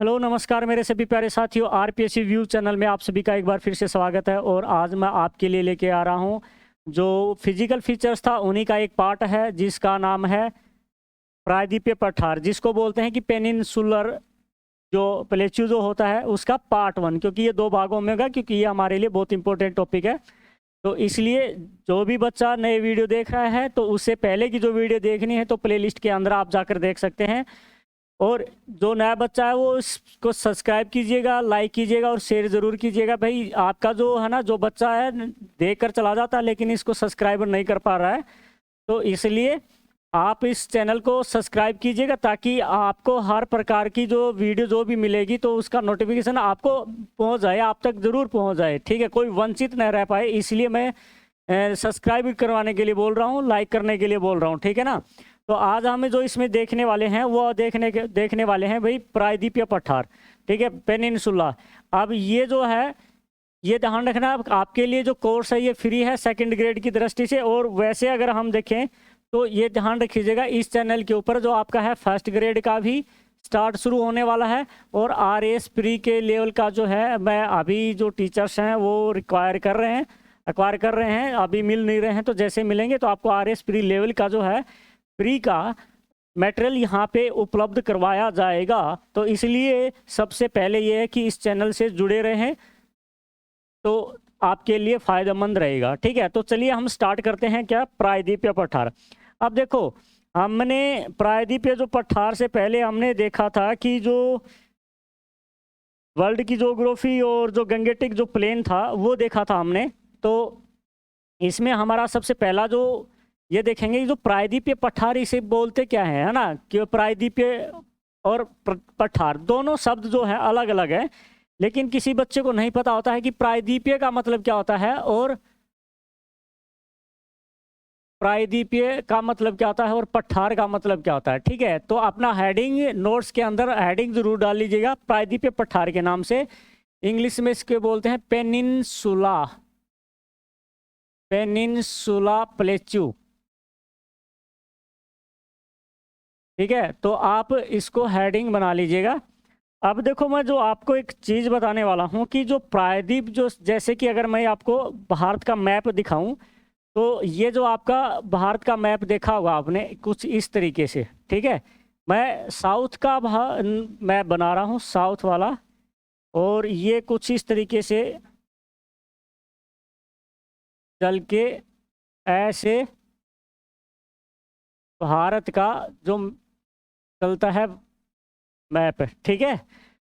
Hello नमस्कार मेरे सभी प्यारे साथियों, आरपीएससी व्यू चैनल में आप सभी का एक बार फिर से स्वागत है। और आज मैं आपके लिए लेके आ रहा हूँ जो फिजिकल फीचर्स था उन्हीं का एक पार्ट है जिसका नाम है प्रायद्वीपीय पठार, जिसको बोलते हैं कि पेनिनसुलर जो प्लेट्यू जो होता है उसका पार्ट 1, क्योंकि ये 2 भागों में होगा, क्योंकि ये हमारे लिए बहुत इंपॉर्टेंट टॉपिक है। तो इसलिए जो भी बच्चा नए वीडियो देख रहा है तो उससे पहले की जो वीडियो देखनी है तो प्लेलिस्ट के अंदर आप जाकर देख सकते हैं। और जो नया बच्चा है वो इसको सब्सक्राइब कीजिएगा, लाइक कीजिएगा और शेयर ज़रूर कीजिएगा। भाई आपका जो है ना, जो बच्चा है देख कर चला जाता है लेकिन इसको सब्सक्राइब नहीं कर पा रहा है, तो इसलिए आप इस चैनल को सब्सक्राइब कीजिएगा ताकि आपको हर प्रकार की जो वीडियो जो भी मिलेगी तो उसका नोटिफिकेशन आपको पहुंच जाए, आप तक ज़रूर पहुंच जाए। ठीक है, कोई वंचित न रह पाए, इसलिए मैं सब्सक्राइब करवाने के लिए बोल रहा हूँ, लाइक करने के लिए बोल रहा हूँ। ठीक है ना। तो आज हमें जो इसमें देखने वाले हैं वो देखने वाले हैं भाई प्रायद्वीपीय पठार। ठीक है, पेनिनसुला। अब ये जो है, ये ध्यान रखना, आपके लिए जो कोर्स है ये फ्री है सेकंड ग्रेड की दृष्टि से। और वैसे अगर हम देखें तो ये ध्यान रखिएगा, इस चैनल के ऊपर जो आपका है फर्स्ट ग्रेड का भी स्टार्ट शुरू होने वाला है। और आरएएस प्री के लेवल का जो है, मैं अभी जो टीचर्स हैं वो एक्वायर कर रहे हैं, अभी मिल नहीं रहे हैं। तो जैसे मिलेंगे तो आपको आरएएस प्री लेवल का जो है फ्री का मटेरियल यहाँ पे उपलब्ध करवाया जाएगा। तो इसलिए सबसे पहले ये है कि इस चैनल से जुड़े रहें तो आपके लिए फ़ायदेमंद रहेगा। ठीक है, तो चलिए हम स्टार्ट करते हैं क्या प्रायद्वीपीय पठार। अब देखो, हमने प्रायद्वीपीय जो पठार से पहले हमने देखा था कि जो वर्ल्ड की ज्योग्राफी और जो गंगेटिक जो प्लेन था वो देखा था हमने। तो इसमें हमारा सबसे पहला जो ये देखेंगे, जो प्रायद्वीपीय पठार इसे बोलते क्या है ना, कि प्रायद्वीपीय और पठार दोनों शब्द जो है अलग अलग है। लेकिन किसी बच्चे को नहीं पता होता है कि प्रायद्वीपीय का मतलब क्या होता है और प्रायद्वीपीय का मतलब क्या होता है और पठार का मतलब क्या होता है। ठीक है, तो अपना हेडिंग नोट्स के अंदर हेडिंग जरूर डाल लीजिएगा प्रायद्वीपीय पठार के नाम से। इंग्लिश में इसके बोलते हैं पेनिनसुला प्लेट्यू। ठीक है, तो आप इसको हेडिंग बना लीजिएगा। अब देखो, मैं जो आपको एक चीज़ बताने वाला हूँ कि जो प्रायद्वीप, जो जैसे कि अगर मैं आपको भारत का मैप दिखाऊं तो ये जो आपका भारत का मैप देखा होगा आपने कुछ इस तरीके से। ठीक है, मैं साउथ का मैप बना रहा हूँ, साउथ वाला। और ये कुछ इस तरीके से चल के ऐसे भारत का जो चलता है मैप। ठीक है,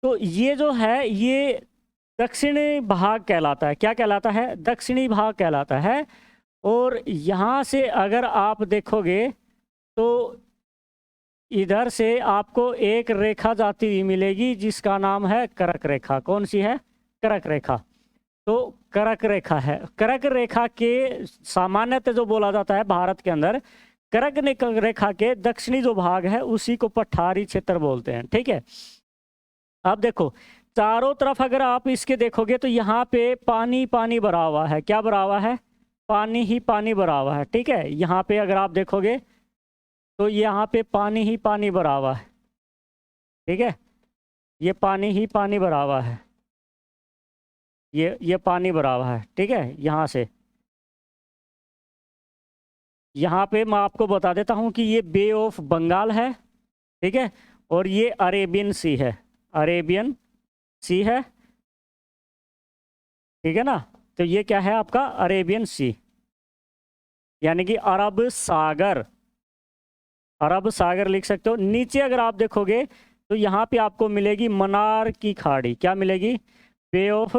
तो ये जो है ये दक्षिणी भाग कहलाता है। क्या कहलाता है? दक्षिणी भाग कहलाता है। और यहाँ से अगर आप देखोगे तो इधर से आपको एक रेखा जाती हुई मिलेगी जिसका नाम है कर्क रेखा। कौन सी है? कर्क रेखा। तो कर्क रेखा है, कर्क रेखा के सामान्यतः जो बोला जाता है भारत के अंदर, कर्क रेखा के दक्षिणी जो भाग है उसी को पठारी क्षेत्र बोलते हैं। ठीक है, अब देखो चारों तरफ अगर आप इसके देखोगे तो यहाँ पे पानी पानी भरा हुआ है। क्या भरा हुआ है? पानी ही पानी भरा हुआ है। ठीक है, यहाँ पे अगर आप देखोगे तो यहाँ पे पानी ही पानी भरा हुआ है। ठीक है, ये पानी ही पानी भरा हुआ है, ये पानी भरा हुआ है। ठीक है, यहाँ से यहाँ पे मैं आपको बता देता हूँ कि ये बे ऑफ बंगाल है। ठीक है, और ये अरेबियन सी है, अरेबियन सी है। ठीक है ना, तो ये क्या है आपका? अरेबियन सी, यानी कि अरब सागर। अरब सागर लिख सकते हो। नीचे अगर आप देखोगे तो यहाँ पे आपको मिलेगी मन्नार की खाड़ी। क्या मिलेगी? बे ऑफ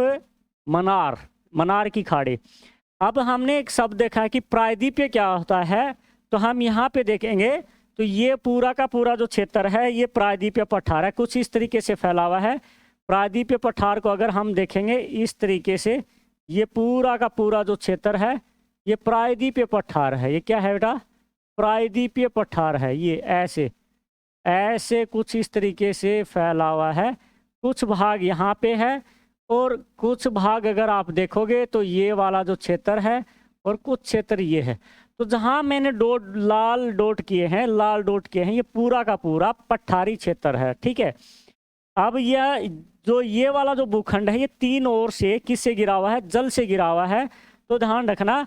मन्नार, मन्नार की खाड़ी। अब हमने एक शब्द देखा है कि प्रायद्वीपीय क्या होता है, तो हम यहाँ पे देखेंगे तो ये पूरा का पूरा जो क्षेत्र है ये प्रायद्वीपीय पठार है। कुछ इस तरीके से फैला हुआ है। प्रायद्वीपीय पठार को अगर हम देखेंगे इस तरीके से, ये पूरा का पूरा जो क्षेत्र है ये प्रायद्वीपीय पठार है। ये क्या है बेटा? प्रायद्वीपीय पठार है। ये ऐसे ऐसे कुछ इस तरीके से फैला हुआ है। कुछ भाग यहाँ पे है और कुछ भाग अगर आप देखोगे तो ये वाला जो क्षेत्र है और कुछ क्षेत्र ये है। तो जहाँ मैंने लाल डॉट किए हैं, ये पूरा का पूरा पठारी क्षेत्र है। ठीक है, अब यह जो ये वाला जो भूखंड है ये तीन ओर से किससे गिरा हुआ है? जल से गिरा हुआ है। तो ध्यान रखना,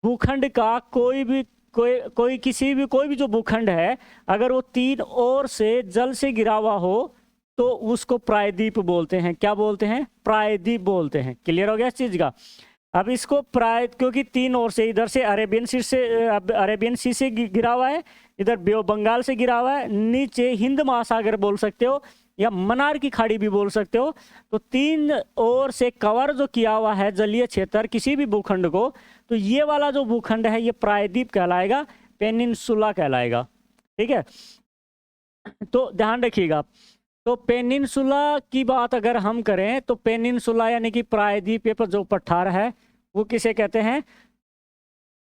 भूखंड का कोई भी कोई भी जो भूखंड है, अगर वो तीन ओर से जल से गिरा हुआ हो तो उसको प्रायद्वीप बोलते हैं। क्या बोलते हैं? प्रायद्वीप बोलते हैं। क्लियर हो गया इस चीज का? अब इसको क्योंकि तीन ओर से, इधर से अरेबियन सी से गिरा हुआ है, इधर बे ऑफ बंगाल से गिरा हुआ है, नीचे हिंद महासागर बोल सकते हो या मन्नार की खाड़ी भी बोल सकते हो। तो तीन ओर से कवर जो किया हुआ है जलीय क्षेत्र किसी भी भूखंड को, तो ये वाला जो भूखंड है ये प्रायद्वीप कहलाएगा, पेनिनसुला कहलाएगा। ठीक है, तो ध्यान रखिएगा। तो पेनिनसुला की बात अगर हम करें तो पेनिनसुला यानी कि प्रायद्वीप पर जो पठार है वो किसे कहते हैं?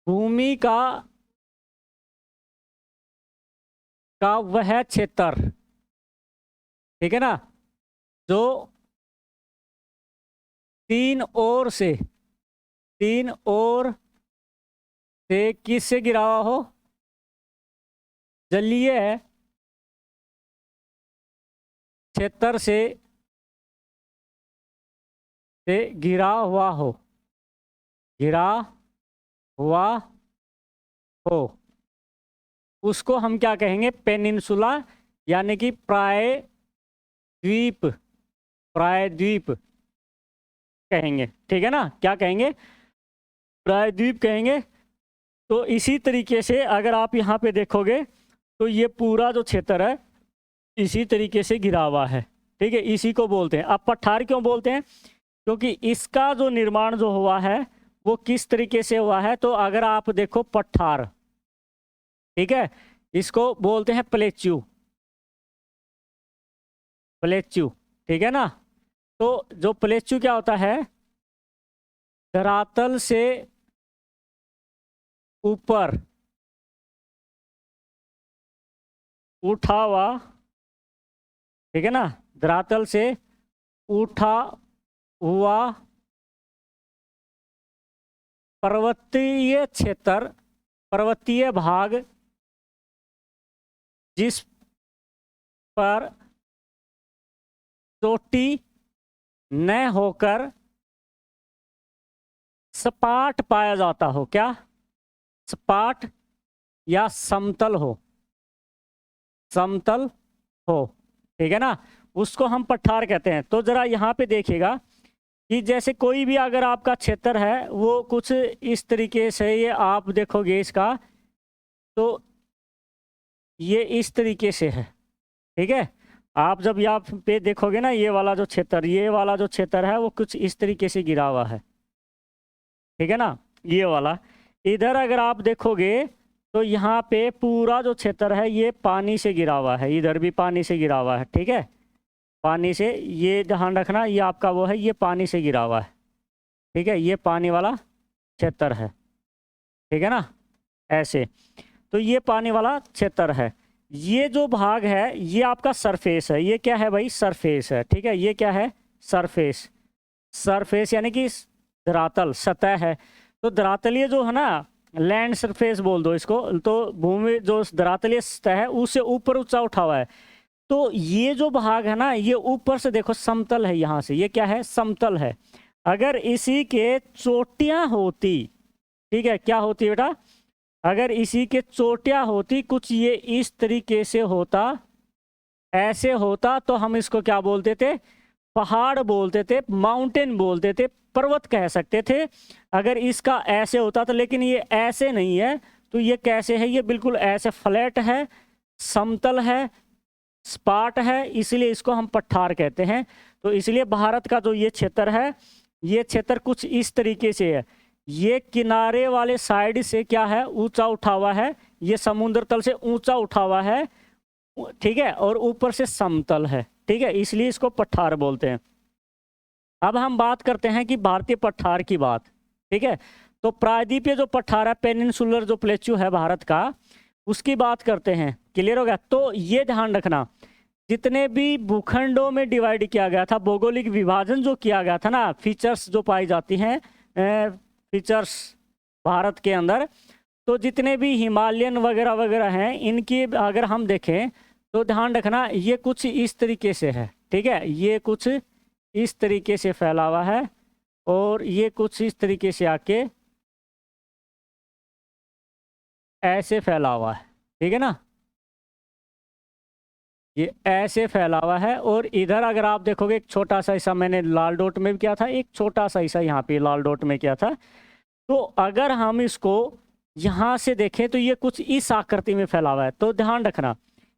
भूमि का वह क्षेत्र, ठीक है ना, जो तीन ओर से किससे गिरा हुआ हो? जलीय क्षेत्र से गिरा हुआ हो, उसको हम क्या कहेंगे? पेनिनसुला यानी कि प्रायद्वीप कहेंगे। ठीक है ना, क्या कहेंगे? प्रायद्वीप कहेंगे। तो इसी तरीके से अगर आप यहाँ पे देखोगे तो ये पूरा जो क्षेत्र है इसी तरीके से गिरा हुआ है। ठीक है, इसी को बोलते हैं। अब पठार क्यों बोलते हैं? क्योंकि इसका जो निर्माण जो हुआ है वो किस तरीके से हुआ है? तो अगर आप देखो पठार, ठीक है, इसको बोलते हैं प्लेच्यू, ठीक है ना। तो जो प्लेच्यू क्या होता है? धरातल से ऊपर उठा हुआ, ठीक है ना, धरातल से उठा हुआ पर्वतीय भाग जिस पर चोटी न होकर सपाट पाया जाता हो। क्या? सपाट या समतल हो, ठीक है ना, उसको हम पठार कहते हैं। तो जरा यहाँ पे देखिएगा कि जैसे कोई भी अगर आपका क्षेत्र है वो कुछ इस तरीके से, ये आप देखोगे इसका तो ये इस तरीके से है। ठीक है, आप जब यहाँ पे देखोगे ना, ये वाला जो क्षेत्र है वो कुछ इस तरीके से गिरा हुआ है। ठीक है ना, ये वाला। इधर अगर आप देखोगे तो यहाँ पे पूरा जो क्षेत्र है ये पानी से गिरा हुआ है, इधर भी पानी से गिरा हुआ है। ठीक है, पानी से, ये ध्यान रखना, ये आपका वो है, ये पानी से गिरा हुआ है। ठीक है, ये पानी वाला क्षेत्र है। ठीक है ना, ऐसे। तो ये पानी वाला क्षेत्र है। ये जो भाग है ये आपका सरफेस है। ये क्या है भाई? सरफेस है। ठीक है, ये क्या है? सरफेस यानी कि धरातल, सतह है। तो धरातलीय जो है ना, लैंड सरफेस बोल दो इसको, तो भूमि जो धरातलीय सतह है उससे ऊपर ऊंचा उठा हुआ है। तो ये जो भाग है ना, ये ऊपर से देखो समतल है, यहाँ से ये क्या है? समतल है। अगर इसी के चोटियां होती, ठीक है, क्या होती बेटा? अगर इसी के चोटियां होती, कुछ ये इस तरीके से होता, ऐसे होता, तो हम इसको क्या बोलते थे? पहाड़ बोलते थे, माउंटेन बोलते थे, पर्वत कह सकते थे। अगर इसका ऐसे होता तो, लेकिन ये ऐसे नहीं है। तो ये कैसे है? ये बिल्कुल ऐसे फ्लैट है, समतल है, स्पाट है, इसलिए इसको हम पठार कहते हैं। तो इसलिए भारत का जो ये क्षेत्र है, ये क्षेत्र कुछ इस तरीके से है। ये किनारे वाले साइड से क्या है? ऊंचा उठा हुआ है, ये समुद्र तल से ऊंचा उठा हुआ है। ठीक है, और ऊपर से समतल है। ठीक है, इसलिए इसको पठार बोलते हैं। अब हम बात करते हैं कि भारतीय पठार की बात। ठीक है, तो प्रायद्वीपीय जो पठार है, पेनिनसुलर जो प्लेच्यू है भारत का, उसकी बात करते हैं। क्लियर हो गया? तो ये ध्यान रखना, जितने भी भूखंडों में डिवाइड किया गया था, भौगोलिक विभाजन जो किया गया था ना, फीचर्स जो पाई जाती हैं, फीचर्स भारत के अंदर, तो जितने भी हिमालयन वगैरह हैं, इनकी अगर हम देखें तो ध्यान रखना ये कुछ इस तरीके से है। ठीक है, ये कुछ इस तरीके से फैला हुआ है और ये कुछ इस तरीके से आके ऐसे फैला हुआ है, ठीक है ना, ये ऐसे फैला हुआ है। और इधर अगर आप देखोगे एक छोटा सा हिस्सा मैंने लाल डॉट में भी किया था, एक छोटा सा हिस्सा यहाँ पे लाल डॉट में किया था। तो अगर हम इसको यहाँ से देखें तो ये कुछ इस आकृति में फैला हुआ है। तो ध्यान रखना,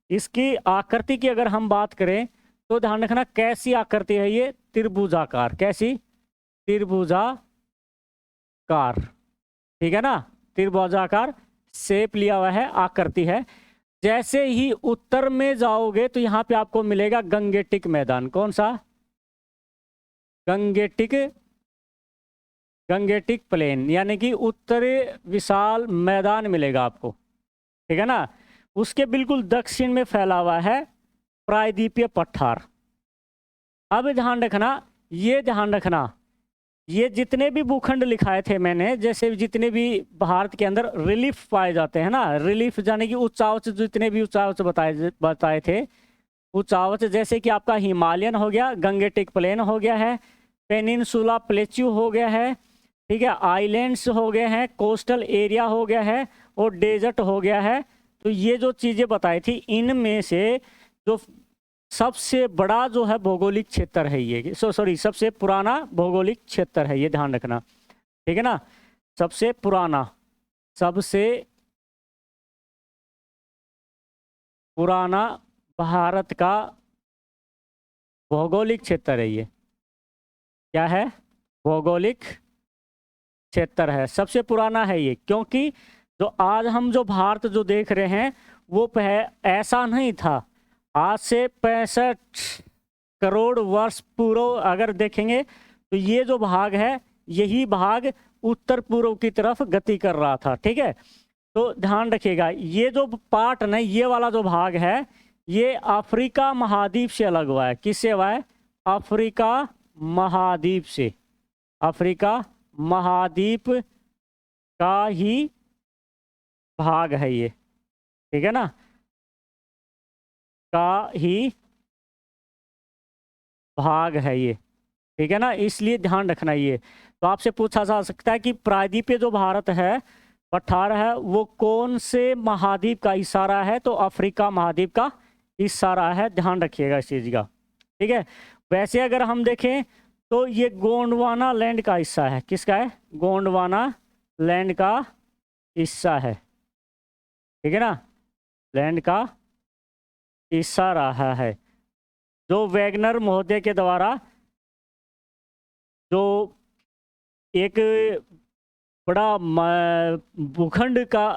इसकी आकृति की अगर हम बात करें तो ध्यान रखना कैसी आकृति है ये, त्रिभुजाकार। कैसी? त्रिभुजाकार, ठीक है ना, त्रिभुजाकार शेप लिया हुआ है, आकृति है। जैसे ही उत्तर में जाओगे तो यहाँ पे आपको मिलेगा गंगेटिक मैदान। कौन सा? गंगेटिक प्लेन, यानी कि उत्तरी विशाल मैदान मिलेगा आपको, ठीक है ना। उसके बिल्कुल दक्षिण में फैला हुआ है प्रायद्वीपीय पठार। अब ध्यान रखना, ये जितने भी भूखंड लिखाए थे मैंने, जैसे जितने भी भारत के अंदर रिलीफ पाए जाते हैं ना, रिलीफ यानी कि उच्चावच, जितने भी उच्चावच बताए थे, उच्चावच जैसे कि आपका हिमालयन हो गया, गंगेटिक प्लेन हो गया है, पेनिनसुला प्लेच्यू हो गया है, ठीक है, आइलैंड्स हो गए हैं, कोस्टल एरिया हो गया है और डेजर्ट हो गया है। तो ये जो चीज़ें बताई थी, इनमें से जो सबसे बड़ा जो है भौगोलिक क्षेत्र है ये, सबसे पुराना भौगोलिक क्षेत्र है ये, ध्यान रखना, ठीक है ना। सबसे पुराना भारत का भौगोलिक क्षेत्र है ये। क्या है? भौगोलिक क्षेत्र है, सबसे पुराना है ये। क्योंकि जो आज हम जो भारत जो देख रहे हैं वो ऐसा नहीं था। आज से 65 करोड़ वर्ष पूर्व अगर देखेंगे तो ये जो भाग है, यही भाग उत्तर पूर्व की तरफ गति कर रहा था, ठीक है। तो ध्यान रखिएगा, ये जो पार्ट नहीं, ये वाला जो भाग है, ये अफ्रीका महाद्वीप से अलग हुआ है। किससे हुआ है? अफ्रीका महाद्वीप से। अफ्रीका महाद्वीप का ही भाग है ये, ठीक है ना, का ही भाग है ये, ठीक है ना। इसलिए ध्यान रखना ये। तो आपसे पूछा जा सकता है कि प्रायद्वीपीय जो भारत है, पठार है, वो कौन से महाद्वीप का इशारा है? तो अफ्रीका महाद्वीप का इशारा है, ध्यान रखिएगा इस चीज़ का, ठीक है। वैसे अगर हम देखें तो ये गोंडवाना लैंड का हिस्सा है। किसका है? गोंडवाना लैंड का हिस्सा है, ठीक है ना, लैंड का हिस्सा रहा है। जो वैगनर महोदय के द्वारा जो एक बड़ा भूखंड का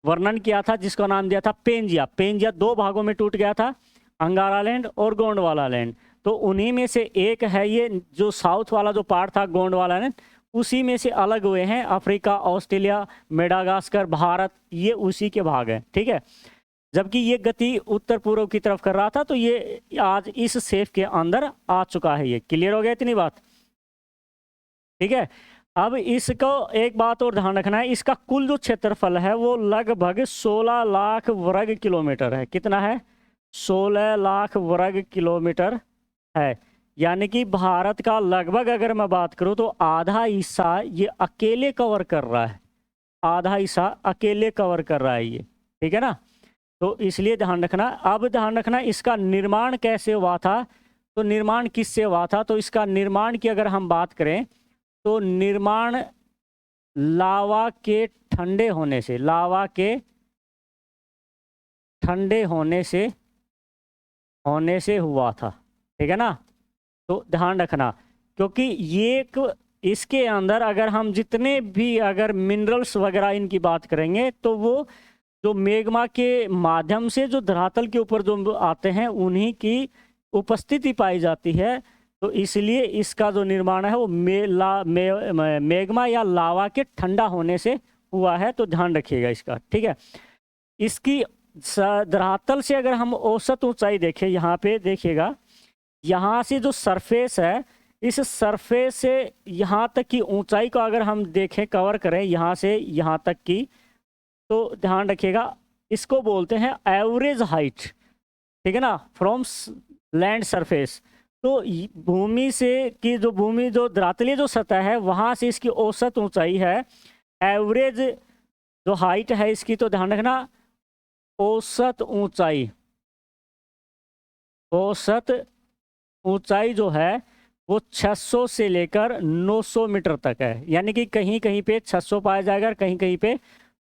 वर्णन किया था, जिसका नाम दिया था पेंजिया। पेंजिया 2 भागों में टूट गया था, अंगारा लैंड और गोंडवाना लैंड। तो उन्हीं में से एक है ये, जो साउथ वाला जो पार्ट था गोंडवाना लैंड, उसी में से अलग हुए हैं अफ्रीका, ऑस्ट्रेलिया, मेडागास्कर, भारत, ये उसी के भाग हैं, ठीक है। जबकि ये गति उत्तर पूर्व की तरफ कर रहा था, तो ये आज इस शेप के अंदर आ चुका है। ये क्लियर हो गया इतनी बात, ठीक है। अब इसको एक बात और ध्यान रखना है, इसका कुल जो क्षेत्रफल है वो लगभग 16 लाख वर्ग किलोमीटर है। कितना है? 16 लाख वर्ग किलोमीटर है। यानी कि भारत का लगभग अगर मैं बात करूं तो आधा हिस्सा ये अकेले कवर कर रहा है, आधा हिस्सा अकेले कवर कर रहा है ये, ठीक है ना। तो इसलिए ध्यान रखना। अब ध्यान रखना इसका निर्माण कैसे हुआ था, तो निर्माण किससे हुआ था? तो इसका निर्माण की अगर हम बात करें तो निर्माण लावा के ठंडे होने से, लावा के ठंडे होने से हुआ था, ठीक है ना। तो ध्यान रखना, क्योंकि ये इसके अंदर अगर हम जितने भी अगर मिनरल्स वगैरह इनकी बात करेंगे तो वो जो मैग्मा के माध्यम से जो धरातल के ऊपर जो आते हैं उन्हीं की उपस्थिति पाई जाती है। तो इसलिए इसका जो निर्माण है वो मैग्मा या लावा के ठंडा होने से हुआ है। तो ध्यान रखिएगा इसका, ठीक है। इसकी धरातल से अगर हम औसत ऊंचाई देखें, यहाँ पे देखिएगा, यहाँ से जो सरफेस है, इस सरफेस से यहाँ तक की ऊंचाई को अगर हम देखें, कवर करें यहाँ से यहाँ तक की, तो ध्यान रखिएगा इसको बोलते हैं एवरेज हाइट, ठीक है ना। From land surface. तो भूमि से की जो भूमि जो धरातलीय जो सतह है वहाँ से इसकी औसत ऊंचाई है, एवरेज जो हाइट है इसकी, तो ध्यान रखना औसत ऊंचाई, औसत ऊंचाई जो है वो 600 से लेकर 900 मीटर तक है। यानी कि कहीं कहीं पे 600 पाया जाएगा, कहीं कहीं पे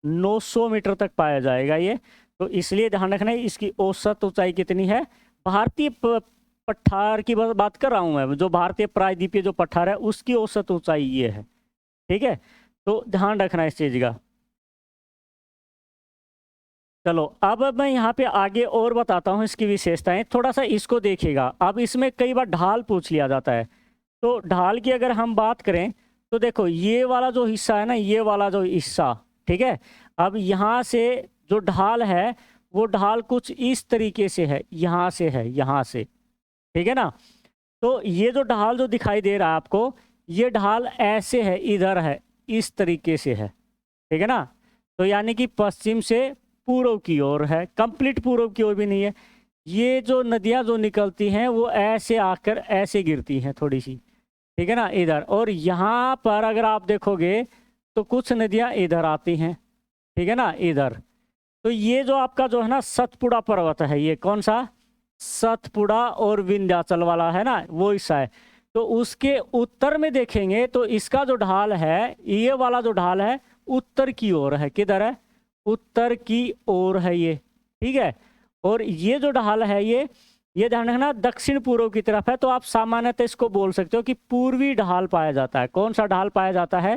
900 मीटर तक पाया जाएगा ये। तो इसलिए ध्यान रखना है इसकी औसत ऊंचाई कितनी है। भारतीय पठार की बात कर रहा हूँ मैं, जो भारतीय प्रायद्वीपीय जो पठार है उसकी औसत ऊंचाई ये है। ठीक है, तो ध्यान रखना इस चीज का। चलो अब मैं यहाँ पे आगे और बताता हूँ इसकी विशेषताएं, थोड़ा सा इसको देखिएगा। अब इसमें कई बार ढाल पूछ लिया जाता है, तो ढाल की अगर हम बात करें तो देखो ये वाला जो हिस्सा है ना, ये वाला जो हिस्सा, ठीक है, अब यहाँ से जो ढाल है वो ढाल कुछ इस तरीके से है, यहाँ से है, यहाँ से, ठीक है ना। तो ये जो ढाल जो दिखाई दे रहा है आपको, ये ढाल ऐसे है, इधर है, इस तरीके से है, ठीक है ना। तो यानी कि पश्चिम से पूर्व की ओर है, कंप्लीट पूर्व की ओर भी नहीं है। ये जो नदियां जो निकलती हैं वो ऐसे आकर ऐसे गिरती हैं थोड़ी सी, ठीक है ना, इधर। और यहाँ पर अगर आप देखोगे तो कुछ नदियां इधर आती हैं, ठीक है ना, इधर। तो ये जो आपका जो है ना सतपुड़ा पर्वत है, ये कौन सा, सतपुड़ा और विंध्याचल वाला है ना, वो हिस्सा है। तो उसके उत्तर में देखेंगे तो इसका जो ढाल है, ये वाला जो ढाल है उत्तर की ओर है, किधर है, उत्तर की ओर है ये, ठीक है। और ये जो ढाल है ये ध्यान रखना दक्षिण पूर्व की तरफ है। तो आप सामान्यतः इसको बोल सकते हो कि पूर्वी ढाल पाया जाता है। कौन सा ढाल पाया जाता है,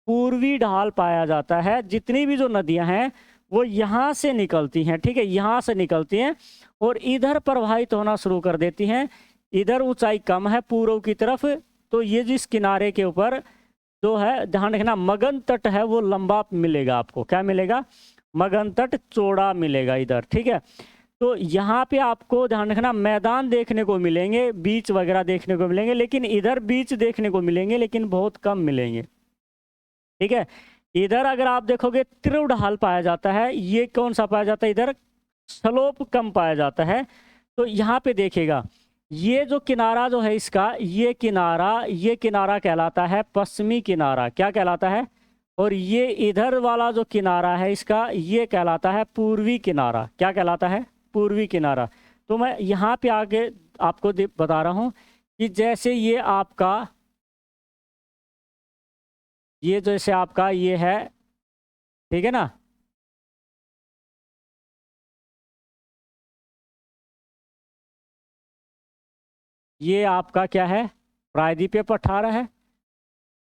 पूर्वी ढाल पाया जाता है। जितनी भी जो नदियां हैं वो यहाँ से निकलती हैं, ठीक है, यहाँ से निकलती हैं और इधर प्रवाहित होना शुरू कर देती हैं। इधर ऊंचाई कम है पूर्व की तरफ, तो ये जिस किनारे के ऊपर जो है ध्यान रखना मगन तट है वो लंबा मिलेगा आपको, क्या मिलेगा, मगन तट चौड़ा मिलेगा इधर, ठीक है। तो यहाँ पे आपको ध्यान रखना मैदान देखने को मिलेंगे, बीच वगैरह देखने को मिलेंगे, लेकिन इधर बीच देखने को मिलेंगे लेकिन बहुत कम मिलेंगे, ठीक है। इधर अगर आप देखोगे तीव्र ढाल पाया जाता है, ये कौन सा पाया जाता है, इधर स्लोप कम पाया जाता है। तो यहाँ पे देखिएगा ये जो किनारा जो है इसका, ये किनारा कहलाता है पश्चिमी किनारा, क्या कहलाता है। और ये इधर वाला जो किनारा है इसका, ये कहलाता है पूर्वी किनारा, क्या कहलाता है, पूर्वी किनारा। तो मैं यहाँ पे आगे आपको बता रहा हूँ कि जैसे जैसे आपका ये है, ठीक है ना, ये आपका क्या है, प्रायद्वीपीय पठार है,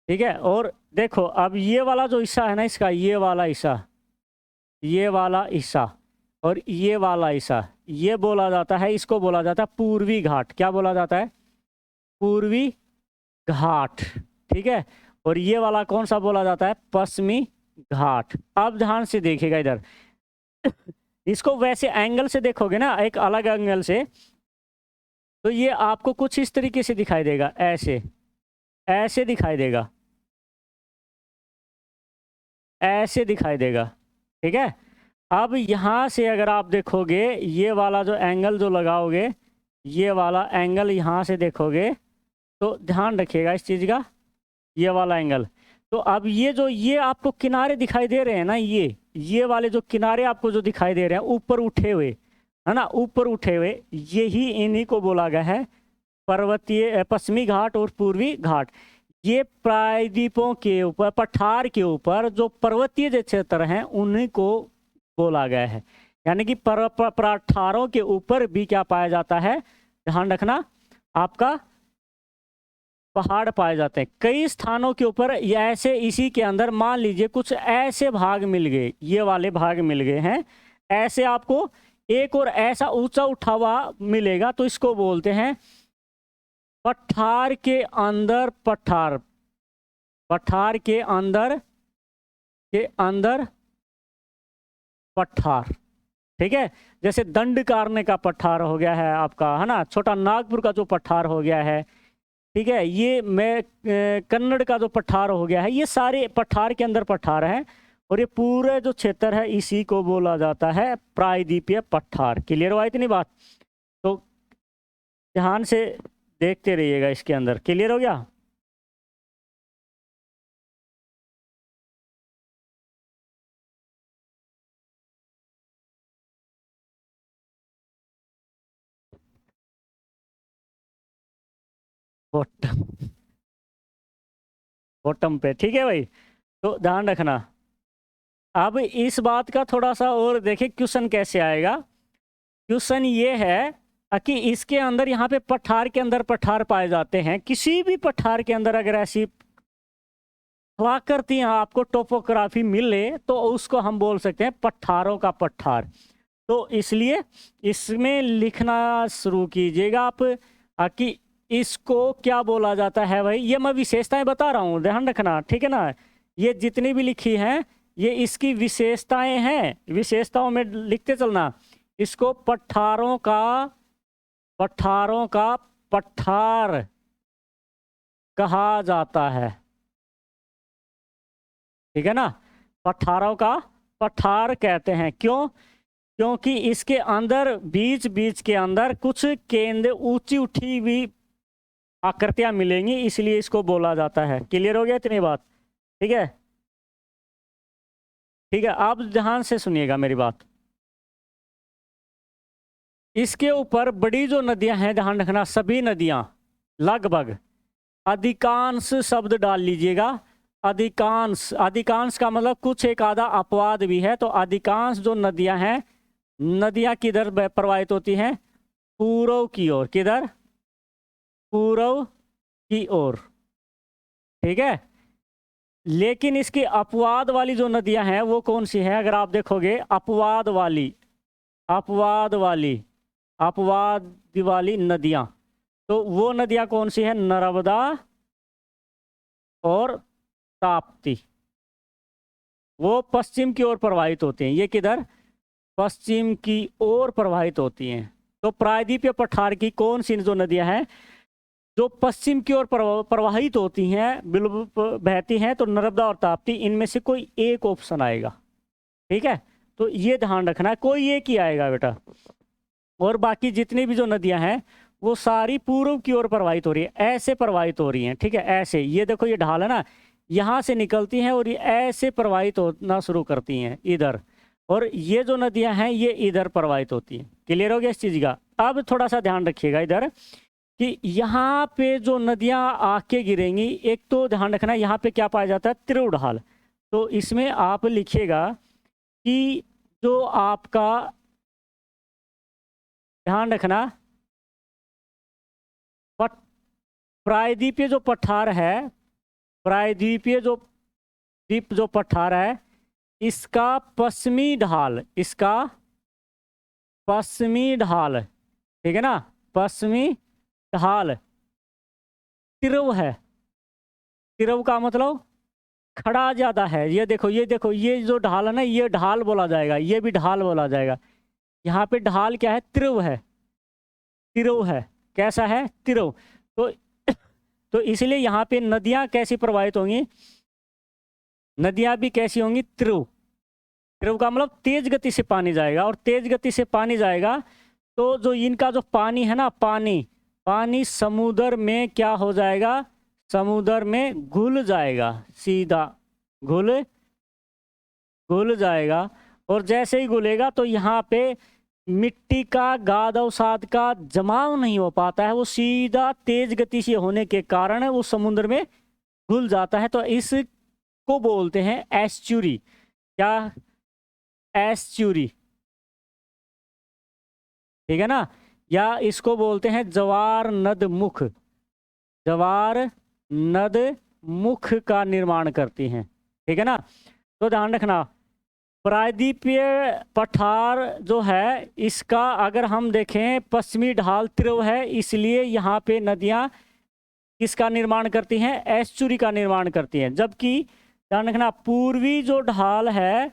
ठीक है। और देखो अब ये वाला जो हिस्सा है ना इसका, ये वाला हिस्सा और ये वाला हिस्सा, ये बोला जाता है, इसको बोला जाता है पूर्वी घाट, क्या बोला जाता है, पूर्वी घाट, ठीक है। और ये वाला कौन सा बोला जाता है, पश्चिमी घाट। अब ध्यान से देखिएगा इधर इसको वैसे एंगल से देखोगे ना, एक अलग एंगल से, तो ये आपको कुछ इस तरीके से दिखाई देगा, ऐसे दिखाई देगा, ऐसे दिखाई देगा, ठीक है। अब यहाँ से अगर आप देखोगे ये वाला जो एंगल जो लगाओगे, ये वाला एंगल यहाँ से देखोगे तो ध्यान रखिएगा इस चीज़ का, ये वाला एंगल। तो अब ये आपको किनारे दिखाई दे रहे हैं ना, ये वाले जो किनारे आपको जो दिखाई दे रहे हैं ऊपर उठे हुए, है ना, ऊपर उठे हुए, यही इन्हीं को बोला गया है पर्वतीय पश्चिमी घाट और पूर्वी घाट। ये प्रायद्वीपों के ऊपर, पठार के ऊपर जो पर्वतीय जो क्षेत्र हैं उन्हीं को बोला गया है। यानी कि पठारों के ऊपर भी क्या पाया जाता है, ध्यान रखना, आपका पहाड़ पाए जाते हैं कई स्थानों के ऊपर। या ऐसे इसी के अंदर मान लीजिए कुछ ऐसे भाग मिल गए, ये वाले भाग मिल गए हैं, ऐसे आपको एक और ऐसा ऊंचा उठा हुआ मिलेगा, तो इसको बोलते हैं पठार के अंदर पठार, पठार के अंदर पठार, ठीक है। जैसे दंडकारण्य का पठार हो गया है आपका, है ना, छोटा नागपुर का जो पठार हो गया है, ठीक है, ये मैं कन्नड़ का जो पठार हो गया है, ये सारे पठार के अंदर पठार हैं। और ये पूरे जो क्षेत्र है इसी को बोला जाता है प्रायद्वीपीय पठार। क्लियर हुआ इतनी बात। तो ध्यान से देखते रहिएगा इसके अंदर। क्लियर हो गया? बॉटम, बॉटम पे, ठीक है भाई। तो ध्यान रखना। अब इस बात का थोड़ा सा और देखें क्वेश्चन कैसे आएगा। क्वेश्चन ये है कि इसके अंदर यहाँ पे पठार के अंदर पठार पाए जाते हैं। किसी भी पठार के अंदर अगर ऐसी आकृतियां आपको टोपोग्राफी मिले तो उसको हम बोल सकते हैं पठारों का पठार। तो इसलिए इसमें लिखना शुरू कीजिएगा आप कि इसको क्या बोला जाता है भाई। ये मैं विशेषताएं बता रहा हूँ, ध्यान रखना, ठीक है ना। ये जितनी भी लिखी हैं ये इसकी विशेषताएं हैं, विशेषताओं में लिखते चलना। इसको पठारों का पठार कहा जाता है, ठीक है ना। पठारों का पठार कहते हैं। क्यों? क्योंकि इसके अंदर बीच बीच के अंदर कुछ केंद्र ऊंची उठी हुई आकृतियां मिलेंगी, इसलिए इसको बोला जाता है। क्लियर हो गया इतनी बात? ठीक है, ठीक है। आप ध्यान से सुनिएगा मेरी बात। इसके ऊपर बड़ी जो नदियां हैं, ध्यान रखना, सभी नदियां लगभग, अधिकांश शब्द डाल लीजिएगा। अधिकांश, अधिकांश का मतलब कुछ एक आधा अपवाद भी है। तो अधिकांश जो नदियां हैं, नदियां किधर प्रवाहित होती हैं? पूर्व की ओर। किधर? पूर्व की ओर, ठीक है। लेकिन इसकी अपवाद वाली जो नदियां हैं वो कौन सी हैं? अगर आप देखोगे अपवाद वाली नदियां, तो वो नदियां कौन सी है? नर्मदा और ताप्ती। वो पश्चिम की ओर प्रवाहित होती हैं। ये किधर? पश्चिम की ओर प्रवाहित होती हैं। तो प्रायद्वीपीय पठार की कौन सी जो नदियां हैं जो पश्चिम की ओर प्रवाहित होती हैं, बहती हैं, तो नर्मदा और ताप्ती, इनमें से कोई एक ऑप्शन आएगा, ठीक है। तो ये ध्यान रखना है, कोई एक ही आएगा बेटा। और बाकी जितनी भी जो नदियां हैं वो सारी पूर्व की ओर प्रवाहित हो रही है, ऐसे प्रवाहित हो रही हैं, ठीक है, ऐसे। ये देखो ये ढाल है ना, यहाँ से निकलती हैं और ये ऐसे प्रवाहित होना शुरू करती हैं इधर। और ये जो नदियां हैं ये इधर प्रवाहित होती हैं। क्लियर हो गया इस चीज़ का? अब थोड़ा सा ध्यान रखिएगा इधर कि यहाँ पे जो नदियां आके गिरेंगी, एक तो ध्यान रखना यहाँ पे क्या पाया जाता है? त्रिव ढाल। तो इसमें आप लिखिएगा कि जो आपका, ध्यान रखना, प्रायद्वीपीय जो पठार है, प्रायद्वीपीय जो द्वीप जो पठार है, इसका पश्चिमी ढाल, इसका पश्चिमी ढाल, ठीक है ना, पश्चिमी ढाल तिरव है। तिरव का मतलब खड़ा ज्यादा है। ये देखो, ये देखो, ये जो ढाल है ना, ये ढाल बोला जाएगा, ये भी ढाल बोला जाएगा। यहाँ पे ढाल क्या है? तिरव है, तिरव है। कैसा है? तिरव। तो इसलिए यहाँ पे नदियां कैसी प्रवाहित होंगी? नदियां भी कैसी होंगी? त्रिव। त्रिव का मतलब तेज गति से पानी जाएगा, और तेज गति से पानी जाएगा तो जो इनका जो पानी है ना, पानी समुद्र में क्या हो जाएगा? समुद्र में घुल जाएगा, सीधा घुल जाएगा। और जैसे ही घुलेगा तो यहाँ पे मिट्टी का, गाद अवसाद का जमाव नहीं हो पाता है, वो सीधा तेज गति से होने के कारण वो समुद्र में घुल जाता है। तो इसको बोलते हैं एस्चुरी। क्या? एस्चुरी, ठीक है ना। या इसको बोलते हैं जवार नद मुख। जवार नद मुख का निर्माण करती हैं, ठीक है ना। तो ध्यान रखना, प्रायद्वीपीय पठार जो है इसका अगर हम देखें, पश्चिमी ढाल तिरव है, इसलिए यहाँ पे नदियाँ किसका निर्माण करती हैं? एस्चुरी का निर्माण करती हैं। जबकि ध्यान रखना, पूर्वी जो ढाल है,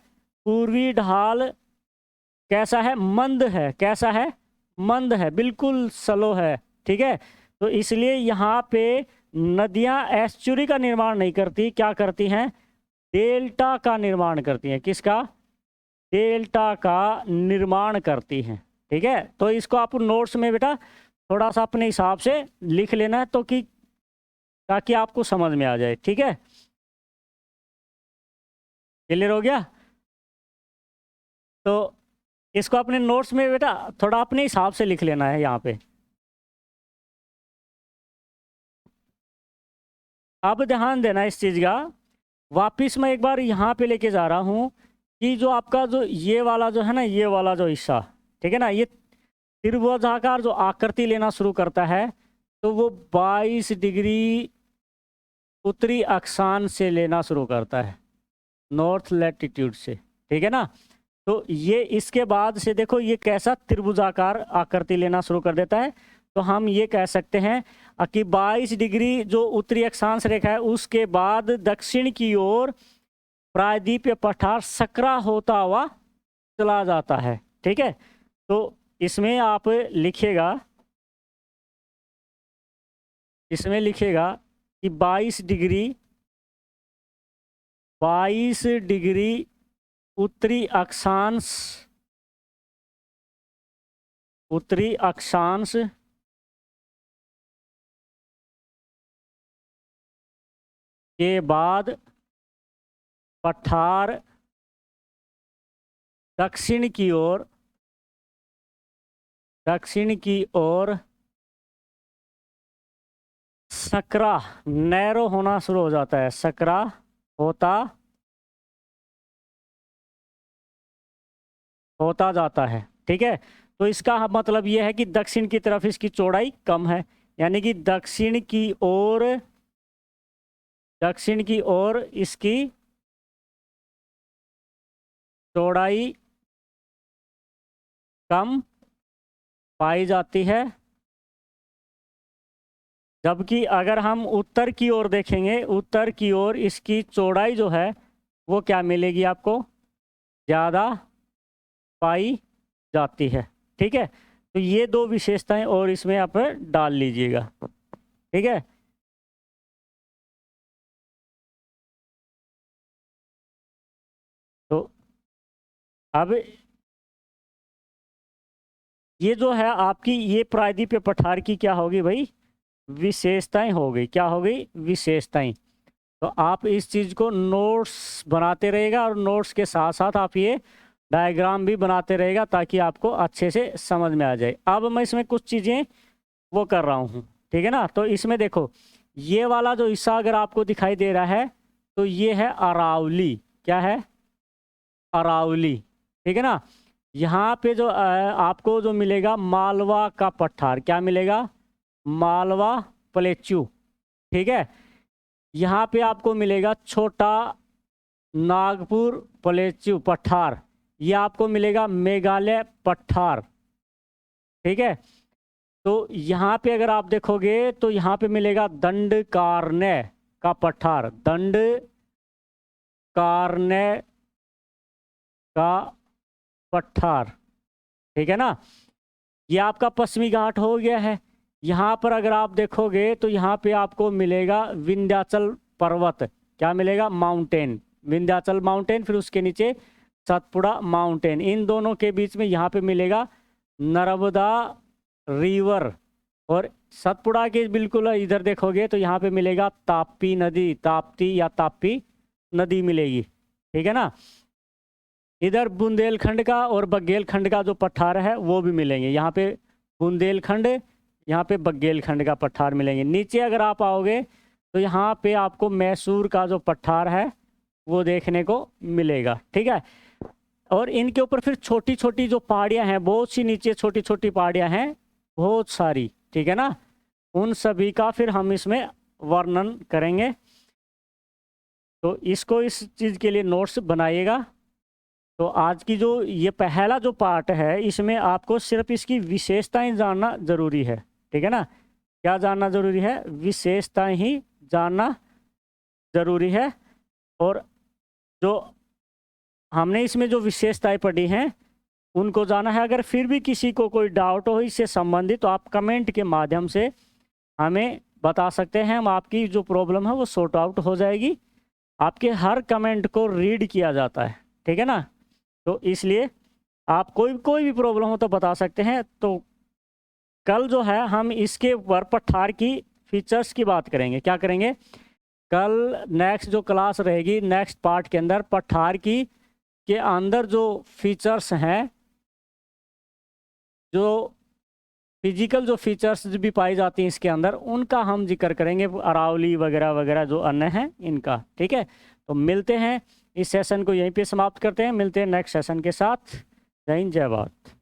पूर्वी ढाल कैसा है? मंद है। कैसा है? मंद है, बिल्कुल स्लो है, ठीक है। तो इसलिए यहाँ पे नदियाँ एस्चुरी का निर्माण नहीं करती, क्या करती हैं? डेल्टा का निर्माण करती हैं। किसका? डेल्टा का निर्माण करती हैं, ठीक है। तो इसको आप नोट्स में बेटा थोड़ा सा अपने हिसाब से लिख लेना है तो कि ताकि आपको समझ में आ जाए। ठीक है, क्लियर हो गया? तो इसको अपने नोट्स में बेटा थोड़ा अपने हिसाब से लिख लेना है यहाँ पे। अब ध्यान देना इस चीज़ का, वापिस मैं एक बार यहाँ पे लेके जा रहा हूँ कि जो आपका जो ये वाला जो है ना, ये वाला जो हिस्सा, ठीक है ना, ये त्रिभुजाकार जो आकृति लेना शुरू करता है तो वो 22 डिग्री उत्तरी अक्षांश से लेना शुरू करता है, नॉर्थ लैटिट्यूड से। ठीक है ना, तो ये इसके बाद से देखो ये कैसा त्रिभुजाकार आकृति लेना शुरू कर देता है। तो हम ये कह सकते हैं कि 22 डिग्री जो उत्तरी अक्षांश रेखा है उसके बाद दक्षिण की ओर प्रायद्वीपीय पठार सकरा होता हुआ चला जाता है। ठीक है, तो इसमें आप लिखिएगा, इसमें लिखिएगा कि 22 डिग्री उत्तरी अक्षांश के बाद पठार दक्षिण की ओर सकरा नैरो होना शुरू हो जाता है, सकरा होता जाता है। ठीक है, तो इसका मतलब यह है कि दक्षिण की तरफ इसकी चौड़ाई कम है, यानी कि दक्षिण की ओर इसकी चौड़ाई कम पाई जाती है। जबकि अगर हम उत्तर की ओर देखेंगे, उत्तर की ओर इसकी चौड़ाई जो है वो क्या मिलेगी आपको, ज़्यादा पाई जाती है। ठीक है, तो ये दो विशेषताएं और इसमें आप डाल लीजिएगा। ठीक है, तो अब ये जो है आपकी ये प्रायद्वीपीय पठार की क्या होगी भाई, विशेषताएं हो गई। क्या हो गई, विशेषताएं। तो आप इस चीज़ को नोट्स बनाते रहेगा और नोट्स के साथ साथ आप ये डायग्राम भी बनाते रहेगा ताकि आपको अच्छे से समझ में आ जाए। अब मैं इसमें कुछ चीज़ें वो कर रहा हूँ। ठीक है ना, तो इसमें देखो ये वाला जो हिस्सा अगर आपको दिखाई दे रहा है तो ये है अरावली। क्या है, अरावली। ठीक है ना, यहाँ पे जो आपको जो मिलेगा मालवा का पठार, क्या मिलेगा, मालवा प्लेच्यू। ठीक है, यहाँ पे आपको मिलेगा छोटा नागपुर प्लेच्यू पठार, ये आपको मिलेगा मेघालय पठार। ठीक है, तो यहाँ पे अगर आप देखोगे तो यहाँ पे मिलेगा दंडकारण्य का पठार, दंडकारण्य का पठार। ठीक है ना, ये आपका पश्चिमी घाट हो गया है। यहाँ पर अगर आप देखोगे तो यहाँ पे आपको मिलेगा विंध्याचल पर्वत, क्या मिलेगा, माउंटेन, विंध्याचल माउंटेन, फिर उसके नीचे सतपुड़ा माउंटेन। इन दोनों के बीच में यहाँ पे मिलेगा नर्मदा रिवर, और सतपुड़ा के बिल्कुल इधर देखोगे तो यहाँ पे मिलेगा ताप्ती नदी, ताप्ती नदी मिलेगी। ठीक है ना, इधर बुंदेलखंड का और बघेलखंड का जो पठार है वो भी मिलेंगे। यहाँ पे बुंदेलखंड, यहाँ पे बघेलखंड का पठार मिलेंगे। नीचे अगर आप आओगे तो यहाँ पे आपको मैसूर का जो पठार है वो देखने को मिलेगा। ठीक है, और इनके ऊपर फिर छोटी छोटी जो पहाड़ियाँ हैं, बहुत सी नीचे छोटी छोटी पहाड़ियाँ हैं, बहुत सारी। ठीक है ना, उन सभी का फिर हम इसमें वर्णन करेंगे। तो इसको इस चीज़ के लिए नोट्स बनाइएगा। तो आज की जो ये पहला जो पार्ट है इसमें आपको सिर्फ इसकी विशेषताएं जानना जरूरी है। ठीक है ना, क्या जानना जरूरी है, विशेषताएं ही जानना जरूरी है। और जो हमने इसमें जो विशेषताएं पढ़ी हैं उनको जाना है। अगर फिर भी किसी को कोई डाउट हो इससे संबंधित तो आप कमेंट के माध्यम से हमें बता सकते हैं, हम आपकी जो प्रॉब्लम है वो सॉर्ट आउट हो जाएगी। आपके हर कमेंट को रीड किया जाता है। ठीक है ना, तो इसलिए आप कोई भी प्रॉब्लम हो तो बता सकते हैं। तो कल जो है हम इसके ऊपर पठार की फीचर्स की बात करेंगे। क्या करेंगे? कल नेक्स्ट जो क्लास रहेगी, नेक्स्ट पार्ट के अंदर पठार की के अंदर जो फीचर्स हैं, जो फिजिकल जो फीचर्स भी पाई जाती हैं इसके अंदर, उनका हम जिक्र करेंगे, अरावली वगैरह वगैरह जो अन्य हैं इनका। ठीक है, तो मिलते हैं, इस सेशन को यहीं पे समाप्त करते हैं, मिलते हैं नेक्स्ट सेशन के साथ। जय हिंद, जय भारत।